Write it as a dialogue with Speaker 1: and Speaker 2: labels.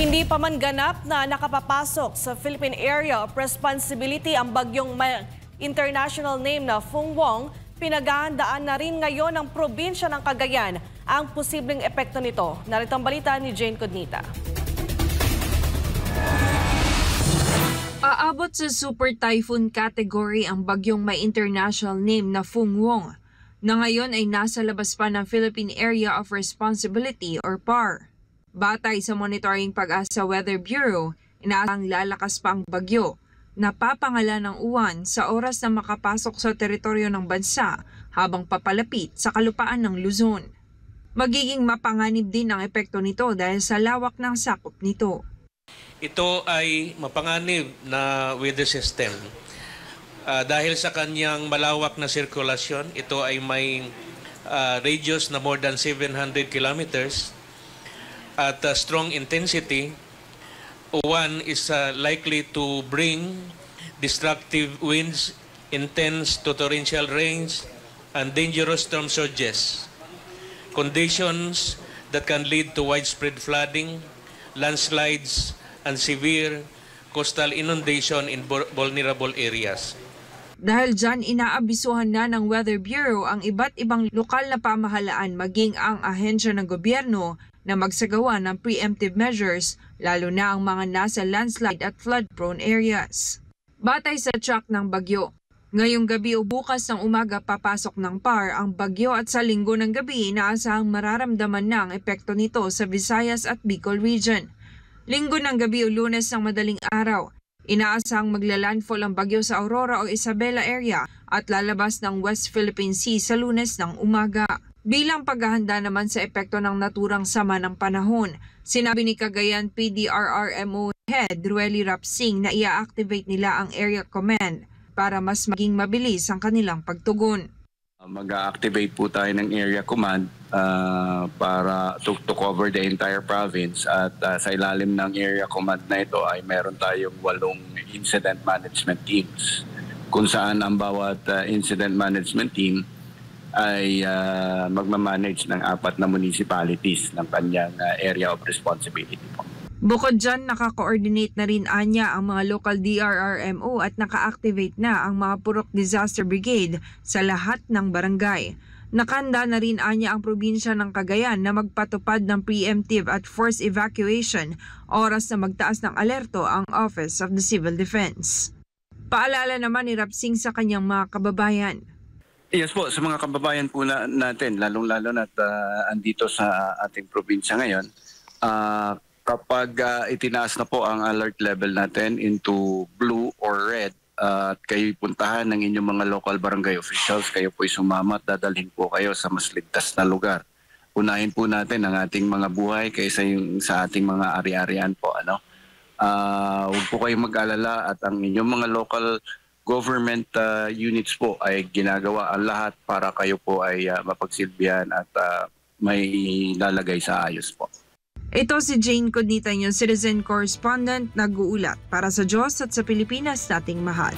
Speaker 1: Hindi pa man ganap na nakapapasok sa Philippine Area of Responsibility ang bagyong may international name na Fungwong, pinaghahandaan na rin ngayon ng probinsya ng Cagayan ang posibleng epekto nito. Narito ang balita ni Jane Codnita.
Speaker 2: Aabot sa Super Typhoon category ang bagyong may international name na Fungwong, na ngayon ay nasa labas pa ng Philippine Area of Responsibility or PAR. Batay sa monitoring Pag-asa Weather Bureau, inaasahang lalakas pa ang bagyo na papangalan ng uwan sa oras na makapasok sa teritoryo ng bansa habang papalapit sa kalupaan ng Luzon. Magiging mapanganib din ang epekto nito dahil sa lawak ng sakop nito.
Speaker 3: Ito ay mapanganib na weather system. Dahil sa kanyang malawak na sirkulasyon, ito ay may radius na more than 700 kilometers. At strong intensity, one is likely to bring destructive winds, intense to torrential rains, and dangerous storm surges. Conditions that can lead to widespread flooding, landslides, and severe coastal inundation in vulnerable areas.
Speaker 2: Dahil dyan, inaabisuhan na ng Weather Bureau ang iba't ibang lokal na pamahalaan maging ang ahensya ng gobyerno na magsagawa ng preemptive measures, lalo na ang mga nasa landslide at flood-prone areas. Batay sa track ng bagyo, ngayong gabi o bukas ng umaga papasok ng PAR ang bagyo at sa linggo ng gabi inaasahang mararamdaman na ang epekto nito sa Visayas at Bicol region. Linggo ng gabi o Lunes ng madaling araw, inaasahang maglalandfall ang bagyo sa Aurora o Isabela area at lalabas ng West Philippine Sea sa Lunes ng umaga. Bilang paghahanda naman sa epekto ng naturang sama ng panahon, sinabi ni Cagayan PDRRMO Head Ruely Rapsing na ia-activate nila ang Area Command para mas maging mabilis ang kanilang pagtugon.
Speaker 4: Mag-activate po tayo ng Area Command para to cover the entire province at sa ilalim ng Area Command na ito ay meron tayong 8 incident management teams kung saan ang bawat incident management team ay magmamanage ng 4 na municipalities ng kanyang area of responsibility po.
Speaker 2: Bukod dyan, naka-coordinate na rin anya ang mga local DRRMO at naka-activate na ang mga Purok Disaster Brigade sa lahat ng barangay. Nakanda na rin anya ang probinsya ng Cagayan na magpatupad ng preemptive at forced evacuation oras na magtaas ng alerto ang Office of the Civil Defense. Paalala naman ni Rapsing sa kanyang mga kababayan.
Speaker 4: Yes po, sa mga kababayan po natin, lalong-lalo na andito sa ating probinsya ngayon, kapag itinaas na po ang alert level natin into blue or red, at kayo'y puntahan ng inyong mga local barangay officials, kayo po'y sumama at dadalhin po kayo sa mas ligtas na lugar. Unahin po natin ang ating mga buhay kaysa yung sa ating mga ari-arian po. Huwag po kayong mag-alala at ang inyong mga local government units po ay ginagawa ang lahat para kayo po ay mapagsilbihan at may lalagay sa ayos po.
Speaker 2: Ito si Jane Codnita, yung citizen correspondent, nag-uulat para sa Diyos at sa Pilipinas nating mahal.